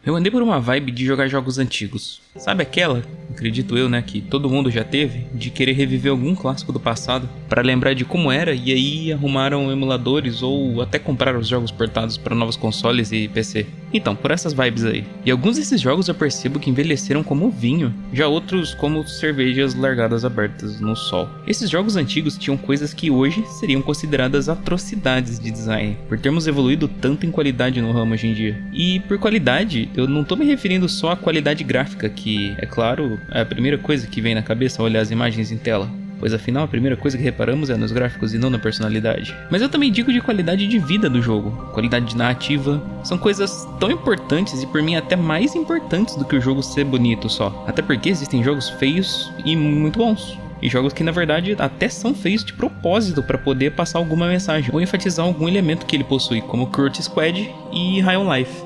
Eu andei por uma vibe de jogar jogos antigos. Sabe aquela, acredito eu, né, que todo mundo já teve, de querer reviver algum clássico do passado para lembrar de como era e aí arrumaram emuladores ou até compraram os jogos portados para novos consoles e PC. Então, por essas vibes aí. E alguns desses jogos eu percebo que envelheceram como vinho, já outros como cervejas largadas abertas no sol. Esses jogos antigos tinham coisas que hoje seriam consideradas atrocidades de design, por termos evoluído tanto em qualidade no ramo hoje em dia. E por qualidade, eu não tô me referindo só à qualidade gráfica, que, é claro, é a primeira coisa que vem na cabeça ao olhar as imagens em tela, pois afinal a primeira coisa que reparamos é nos gráficos e não na personalidade. Mas eu também digo de qualidade de vida do jogo, qualidade de narrativa. São coisas tão importantes e por mim até mais importantes do que o jogo ser bonito só. Até porque existem jogos feios e muito bons. E jogos que na verdade até são feios de propósito para poder passar alguma mensagem ou enfatizar algum elemento que ele possui, como Cruelty Squad e High on Life.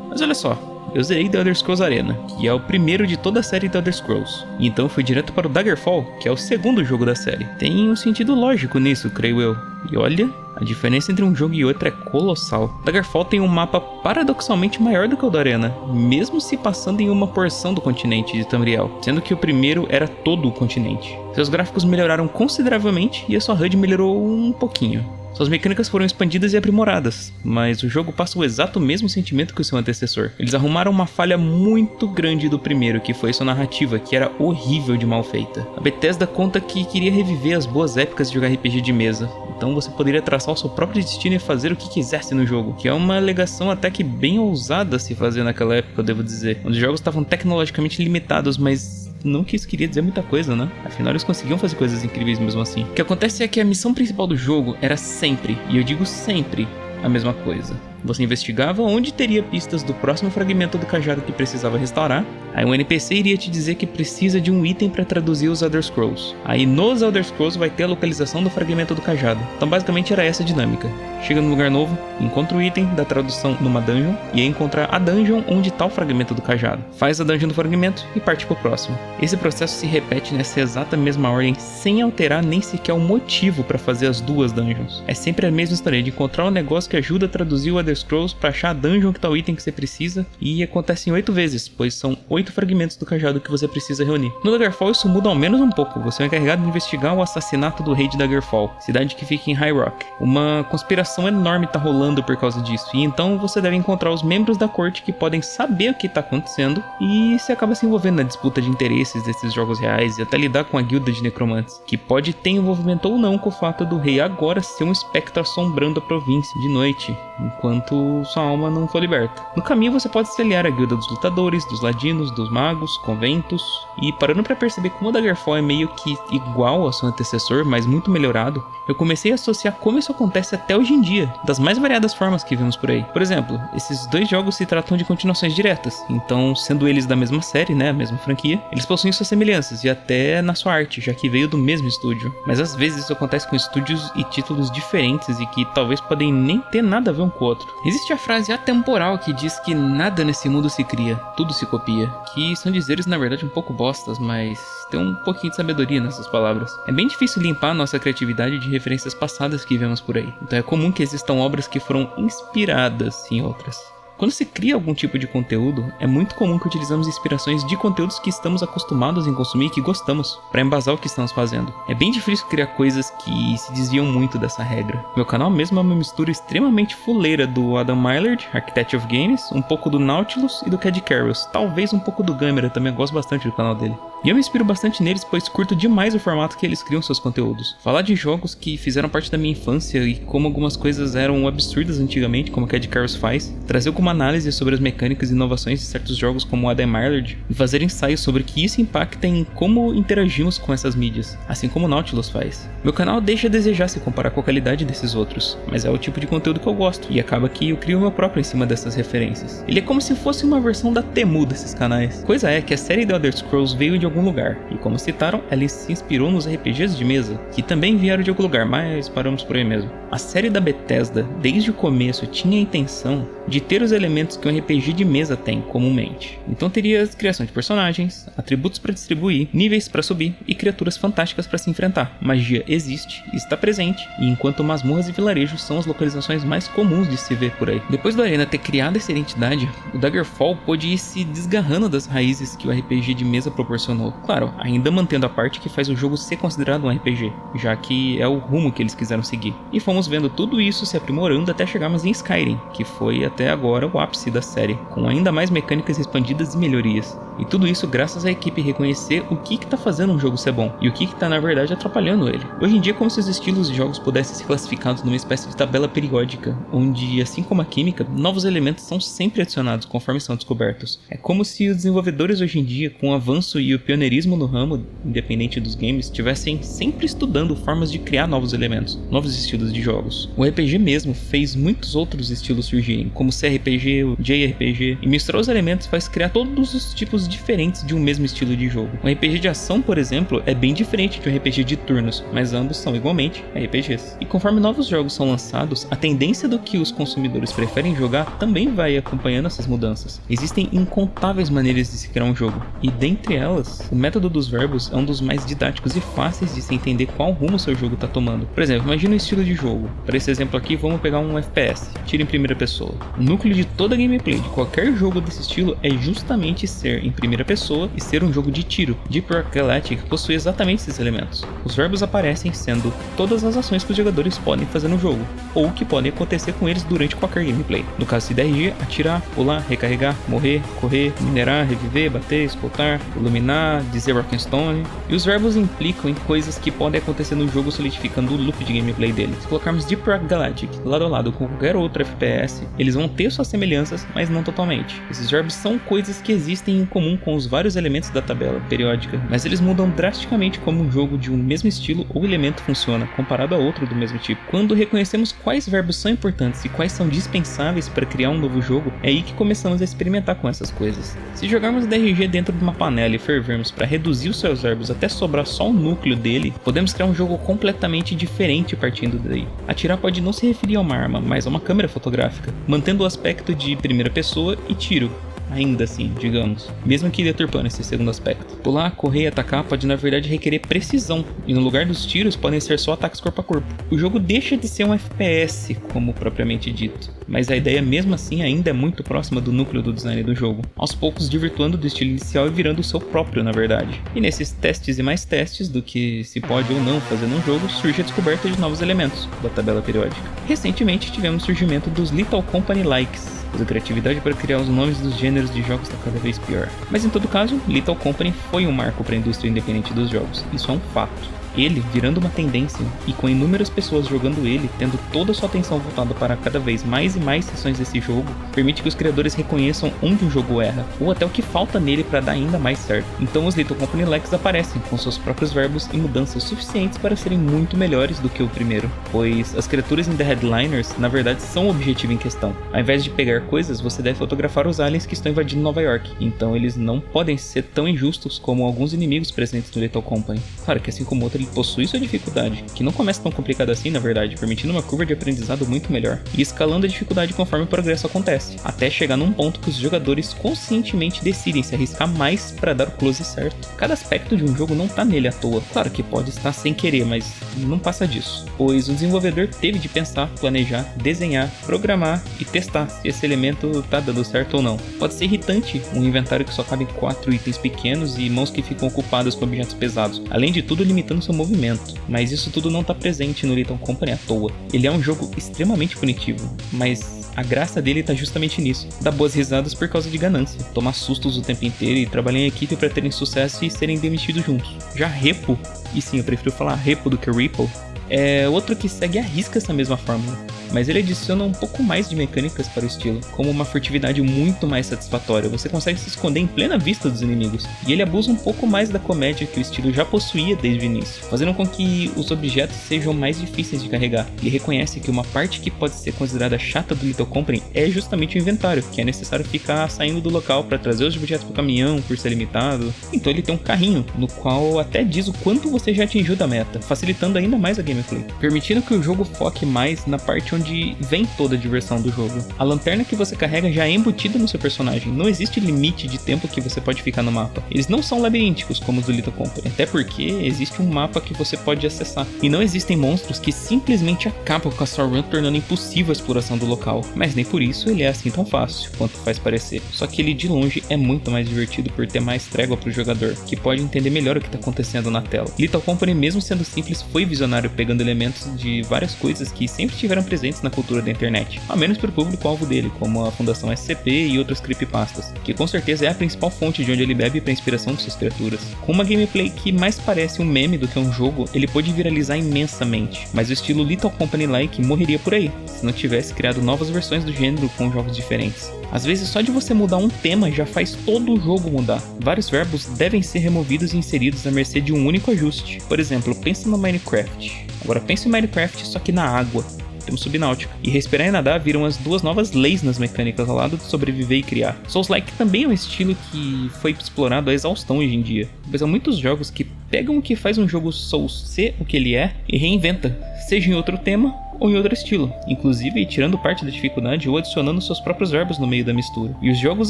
Mas olha só, eu zerei The Elder Scrolls Arena, que é o primeiro de toda a série The Elder Scrolls, e então eu fui direto para o Daggerfall, que é o segundo jogo da série. Tem um sentido lógico nisso, creio eu. E olha, a diferença entre um jogo e outro é colossal. Daggerfall tem um mapa paradoxalmente maior do que o da Arena, mesmo se passando em uma porção do continente de Tamriel, sendo que o primeiro era todo o continente. Seus gráficos melhoraram consideravelmente e a sua HUD melhorou um pouquinho. Suas mecânicas foram expandidas e aprimoradas, mas o jogo passa o exato mesmo sentimento que o seu antecessor. Eles arrumaram uma falha muito grande do primeiro, que foi sua narrativa, que era horrível de mal feita. A Bethesda conta que queria reviver as boas épocas de jogar RPG de mesa, então você poderia traçar o seu próprio destino e fazer o que quisesse no jogo, que é uma alegação até que bem ousada a se fazer naquela época, eu devo dizer, onde os jogos estavam tecnologicamente limitados, mas não que isso queria dizer muita coisa, né? Afinal, eles conseguiam fazer coisas incríveis mesmo assim. O que acontece é que a missão principal do jogo era sempre, e eu digo sempre, a mesma coisa. Você investigava onde teria pistas do próximo fragmento do cajado que precisava restaurar. Aí um NPC iria te dizer que precisa de um item para traduzir os Elder Scrolls. Aí nos Elder Scrolls vai ter a localização do fragmento do cajado. Então basicamente era essa a dinâmica. Chega num lugar novo, encontra o item da tradução numa dungeon e aí encontra a dungeon onde está o fragmento do cajado. Faz a dungeon do fragmento e parte pro próximo. Esse processo se repete nessa exata mesma ordem sem alterar nem sequer o motivo para fazer as duas dungeons. É sempre a mesma história de encontrar um negócio que ajuda a traduzir o Elder Scrolls para achar a dungeon que tá o item que você precisa, e acontece em 8 vezes, pois são 8 fragmentos do cajado que você precisa reunir. No Daggerfall isso muda ao menos um pouco. Você é encarregado de investigar o assassinato do rei de Daggerfall, cidade que fica em High Rock. Uma conspiração enorme tá rolando por causa disso, e então você deve encontrar os membros da corte que podem saber o que tá acontecendo, e você acaba se envolvendo na disputa de interesses desses jogos reais e até lidar com a guilda de necromantes, que pode ter envolvimento ou não com o fato do rei agora ser um espectro assombrando a província de noite, enquanto sua alma não for liberta. No caminho você pode se aliar à guilda dos lutadores, dos ladinos, dos magos, conventos, e parando pra perceber como o Daggerfall é meio que igual ao seu antecessor, mas muito melhorado, eu comecei a associar como isso acontece até hoje em dia, das mais variadas formas que vimos por aí. Por exemplo, esses dois jogos se tratam de continuações diretas, então sendo eles da mesma série, né, a mesma franquia, eles possuem suas semelhanças, e até na sua arte, já que veio do mesmo estúdio. Mas às vezes isso acontece com estúdios e títulos diferentes e que talvez podem nem ter nada a ver um com o outro. Existe a frase atemporal que diz que nada nesse mundo se cria, tudo se copia, que são dizeres na verdade um pouco bostas, mas tem um pouquinho de sabedoria nessas palavras. É bem difícil limpar nossa criatividade de referências passadas que vemos por aí, então é comum que existam obras que foram inspiradas em outras. Quando se cria algum tipo de conteúdo, é muito comum que utilizamos inspirações de conteúdos que estamos acostumados em consumir e que gostamos, para embasar o que estamos fazendo. É bem difícil criar coisas que se desviam muito dessa regra. Meu canal mesmo é uma mistura extremamente fuleira do Adam Mylard, Architect of Games, um pouco do Nautilus e do Cad Carroll, talvez um pouco do Gamer, eu também gosto bastante do canal dele. E eu me inspiro bastante neles, pois curto demais o formato que eles criam seus conteúdos. Falar de jogos que fizeram parte da minha infância e como algumas coisas eram absurdas antigamente, como o Cad Carroll faz, trazer alguma análise sobre as mecânicas e inovações de certos jogos como o Adam Mylard e fazer ensaios sobre o que isso impacta em como interagimos com essas mídias, assim como o Nautilus faz. Meu canal deixa a desejar se comparar com a qualidade desses outros, mas é o tipo de conteúdo que eu gosto, e acaba que eu crio o meu próprio em cima dessas referências. Ele é como se fosse uma versão da Temu desses canais. Coisa é que a série The Elder Scrolls veio de algum lugar, e como citaram, ela se inspirou nos RPGs de mesa, que também vieram de algum lugar, mas paramos por aí mesmo. A série da Bethesda, desde o começo, tinha a intenção de ter os elementos que um RPG de mesa tem comumente. Então teria criação de personagens, atributos para distribuir, níveis para subir e criaturas fantásticas para se enfrentar. Magia existe, está presente, e enquanto masmorras e vilarejos são as localizações mais comuns de se ver por aí. Depois do Arena ter criado essa identidade, o Daggerfall pôde ir se desgarrando das raízes que o RPG de mesa proporcionou. Claro, ainda mantendo a parte que faz o jogo ser considerado um RPG, já que é o rumo que eles quiseram seguir. E fomos vendo tudo isso se aprimorando até chegarmos em Skyrim, que foi até agora o ápice da série, com ainda mais mecânicas expandidas e melhorias. E tudo isso graças à equipe reconhecer o que tá fazendo um jogo ser bom, e o que tá na verdade atrapalhando ele. Hoje em dia é como se os estilos de jogos pudessem ser classificados numa espécie de tabela periódica, onde, assim como a química, novos elementos são sempre adicionados conforme são descobertos. É como se os desenvolvedores hoje em dia, com o avanço e o pioneirismo no ramo, independente dos games, estivessem sempre estudando formas de criar novos elementos, novos estilos de jogos. O RPG mesmo fez muitos outros estilos surgirem, como o CRPG, o JRPG, e misturar os elementos faz criar todos os tipos diferentes de um mesmo estilo de jogo. Um RPG de ação, por exemplo, é bem diferente de um RPG de turnos, mas ambos são igualmente RPGs. E conforme novos jogos são lançados, a tendência do que os consumidores preferem jogar também vai acompanhando essas mudanças. Existem incontáveis maneiras de se criar um jogo, e dentre elas, o método dos verbos é um dos mais didáticos e fáceis de se entender qual rumo seu jogo está tomando. Por exemplo, imagina um estilo de jogo. Para esse exemplo aqui, vamos pegar um FPS, tiro em primeira pessoa. O núcleo de toda a gameplay de qualquer jogo desse estilo é justamente ser em primeira pessoa e ser um jogo de tiro. Deep Rock Galactic possui exatamente esses elementos. Os verbos aparecem sendo todas as ações que os jogadores podem fazer no jogo, ou que podem acontecer com eles durante qualquer gameplay. No caso de DRG, atirar, pular, recarregar, morrer, correr, minerar, reviver, bater, escoltar, iluminar, dizer Rock'n'Stone. E os verbos implicam em coisas que podem acontecer no jogo, solidificando o loop de gameplay dele. Se colocarmos Deep Rock Galactic lado a lado com qualquer outro FPS, eles vão ter suas semelhanças, mas não totalmente. Esses verbos são coisas que existem em comum com os vários elementos da tabela periódica, mas eles mudam drasticamente como um jogo de um mesmo estilo ou elemento funciona, comparado a outro do mesmo tipo. Quando reconhecemos quais verbos são importantes e quais são dispensáveis para criar um novo jogo, é aí que começamos a experimentar com essas coisas. Se jogarmos DRG dentro de uma panela e fervermos para reduzir os seus verbos até sobrar só o núcleo dele, podemos criar um jogo completamente diferente partindo daí. Atirar pode não se referir a uma arma, mas a uma câmera fotográfica, mantendo o aspecto de primeira pessoa e tiro. Ainda assim, digamos, mesmo que deturpando esse segundo aspecto. Pular, correr e atacar pode na verdade requerer precisão, e no lugar dos tiros podem ser só ataques corpo a corpo. O jogo deixa de ser um FPS, como propriamente dito, mas a ideia mesmo assim ainda é muito próxima do núcleo do design do jogo, aos poucos desvirtuando do estilo inicial e virando o seu próprio na verdade. E nesses testes e mais testes do que se pode ou não fazer num jogo, surge a descoberta de novos elementos da tabela periódica. Recentemente tivemos o surgimento dos Little Company Likes, usa criatividade para criar os nomes dos gêneros de jogos está cada vez pior. Mas em todo caso, Little Company foi um marco para a indústria independente dos jogos, isso é um fato. Ele virando uma tendência e com inúmeras pessoas jogando ele, tendo toda a sua atenção voltada para cada vez mais e mais sessões desse jogo, permite que os criadores reconheçam onde o jogo erra, ou até o que falta nele para dar ainda mais certo. Então os Little Company Likes aparecem com seus próprios verbos e mudanças suficientes para serem muito melhores do que o primeiro, pois as criaturas em The Headliners na verdade são o objetivo em questão. Ao invés de pegar coisas, você deve fotografar os aliens que estão invadindo Nova York, então eles não podem ser tão injustos como alguns inimigos presentes no Little Company. Claro que assim como outro, ele possui sua dificuldade, que não começa tão complicada assim na verdade, permitindo uma curva de aprendizado muito melhor, e escalando a dificuldade conforme o progresso acontece, até chegar num ponto que os jogadores conscientemente decidem se arriscar mais para dar o close certo. Cada aspecto de um jogo não tá nele à toa, claro que pode estar sem querer, mas não passa disso, pois o desenvolvedor teve de pensar, planejar, desenhar, programar e testar se esse elemento tá dando certo ou não. Pode ser irritante um inventário que só cabe 4 itens pequenos e mãos que ficam ocupadas com objetos pesados, além de tudo limitando seu movimento, mas isso tudo não tá presente no Little Company à toa. Ele é um jogo extremamente punitivo, mas a graça dele tá justamente nisso, dar boas risadas por causa de ganância, tomar sustos o tempo inteiro e trabalhar em equipe para terem sucesso e serem demitidos juntos. Já Repo, e sim, eu prefiro falar Repo do que Ripple, é outro que segue à risca essa mesma fórmula. mas ele adiciona um pouco mais de mecânicas para o estilo, como uma furtividade muito mais satisfatória. Você consegue se esconder em plena vista dos inimigos, e ele abusa um pouco mais da comédia que o estilo já possuía desde o início, fazendo com que os objetos sejam mais difíceis de carregar. Ele reconhece que uma parte que pode ser considerada chata do Little Company é justamente o inventário, que é necessário ficar saindo do local para trazer os objetos para o caminhão por ser limitado. Então ele tem um carrinho, no qual até diz o quanto você já atingiu da meta, facilitando ainda mais a gameplay, permitindo que o jogo foque mais na parte onde vem toda a diversão do jogo. A lanterna que você carrega já é embutida no seu personagem, não existe limite de tempo que você pode ficar no mapa. Eles não são labirínticos como os do Little Company, até porque existe um mapa que você pode acessar, e não existem monstros que simplesmente acabam com a sua run, tornando impossível a exploração do local, mas nem por isso ele é assim tão fácil quanto faz parecer. Só que ele de longe é muito mais divertido por ter mais trégua para o jogador, que pode entender melhor o que está acontecendo na tela. Little Company, mesmo sendo simples, foi visionário, pegando elementos de várias coisas que sempre estiveram presentes na cultura da internet, ao menos para o público-alvo dele, como a Fundação SCP e outras creepypastas, que com certeza é a principal fonte de onde ele bebe para a inspiração de suas criaturas. Com uma gameplay que mais parece um meme do que um jogo, ele pôde viralizar imensamente, mas o estilo Little Company-like morreria por aí, se não tivesse criado novas versões do gênero com jogos diferentes. Às vezes só de você mudar um tema já faz todo o jogo mudar. Vários verbos devem ser removidos e inseridos à mercê de um único ajuste. Por exemplo, pensa no Minecraft. Agora pensa em Minecraft só que na água. Temos subnáutica. E respirar e nadar viram as duas novas leis nas mecânicas ao lado de sobreviver e criar. Souls-like também é um estilo que foi explorado à exaustão hoje em dia, pois há muitos jogos que pegam o que faz um jogo Souls ser o que ele é e reinventa, seja em outro tema ou em outro estilo, inclusive tirando parte da dificuldade ou adicionando seus próprios verbos no meio da mistura. E os jogos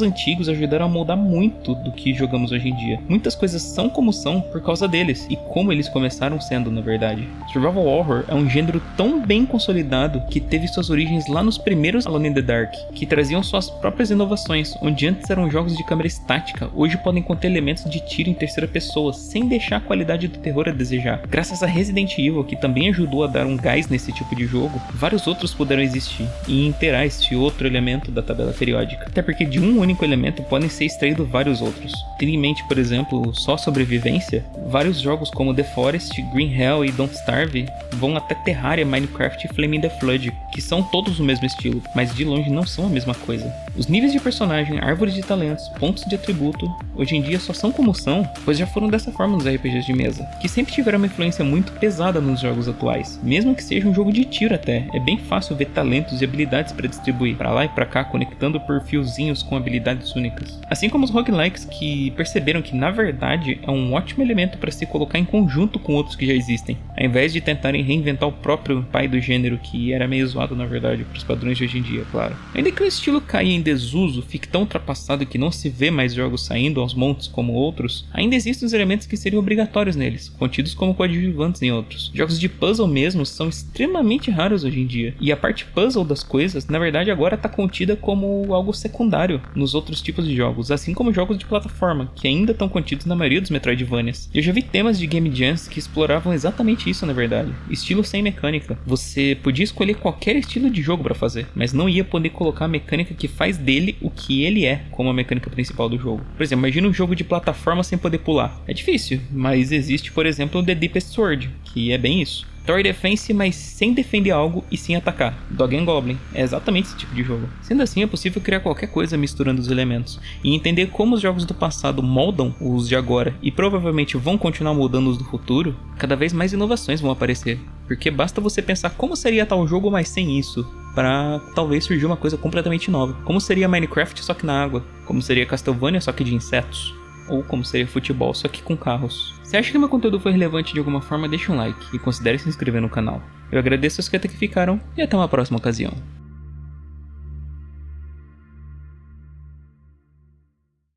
antigos ajudaram a moldar muito do que jogamos hoje em dia. Muitas coisas são como são por causa deles, e como eles começaram sendo, na verdade. Survival Horror é um gênero tão bem consolidado que teve suas origens lá nos primeiros Alone in the Dark, que traziam suas próprias inovações, onde antes eram jogos de câmera estática, hoje podem conter elementos de tiro em terceira pessoa, sem deixar a qualidade do terror a desejar. Graças a Resident Evil, que também ajudou a dar um gás nesse tipo de jogo, vários outros puderam existir e interar este outro elemento da tabela periódica, até porque de um único elemento podem ser extraídos vários outros. Tendo em mente, por exemplo, só sobrevivência, vários jogos como The Forest, Green Hell e Don't Starve vão até Terraria, Minecraft e Flame in the Flood, que são todos o mesmo estilo, mas de longe não são a mesma coisa. Os níveis de personagem, árvores de talentos, pontos de atributo, hoje em dia só são como são, pois já foram dessa forma nos RPGs de mesa, que sempre tiveram uma influência muito pesada nos jogos atuais, mesmo que seja um jogo de tiro até. É bem fácil ver talentos e habilidades para distribuir, para lá e para cá, conectando por fiozinhos com habilidades únicas. Assim como os roguelikes, que perceberam que na verdade é um ótimo elemento para se colocar em conjunto com outros que já existem, ao invés de tentarem reinventar o próprio pai do gênero, que era meio zoado na verdade para os padrões de hoje em dia, claro. Ainda que o estilo caia em desuso, fique tão ultrapassado que não se vê mais jogos saindo aos montes como outros, ainda existem os elementos que seriam obrigatórios neles, contidos como coadjuvantes em outros. Jogos de puzzle mesmo são extremamente raros hoje em dia, e a parte puzzle das coisas, na verdade agora está contida como algo secundário nos outros tipos de jogos, assim como jogos de plataforma, que ainda estão contidos na maioria dos Metroidvanias. Eu já vi temas de Game Jams que exploravam exatamente isso na verdade, estilo sem mecânica. Você podia escolher qualquer estilo de jogo para fazer, mas não ia poder colocar a mecânica que faz dele o que ele é, como a mecânica principal do jogo. Por exemplo, imagina um jogo de plataforma sem poder pular. É difícil, mas existe, por exemplo, The Deepest Sword, que é bem isso. Tower Defense, mas sem defender algo e sem atacar. Dog and Goblin é exatamente esse tipo de jogo. Sendo assim, é possível criar qualquer coisa misturando os elementos, e entender como os jogos do passado moldam os de agora e provavelmente vão continuar moldando os do futuro. Cada vez mais inovações vão aparecer, porque basta você pensar como seria tal jogo mas sem isso, para talvez surgir uma coisa completamente nova. Como seria Minecraft só que na água? Como seria Castlevania só que de insetos? Ou como seria futebol só que com carros? Se acha que meu conteúdo foi relevante de alguma forma, deixa um like e considere se inscrever no canal. Eu agradeço aos que até aqui ficaram e até uma próxima ocasião.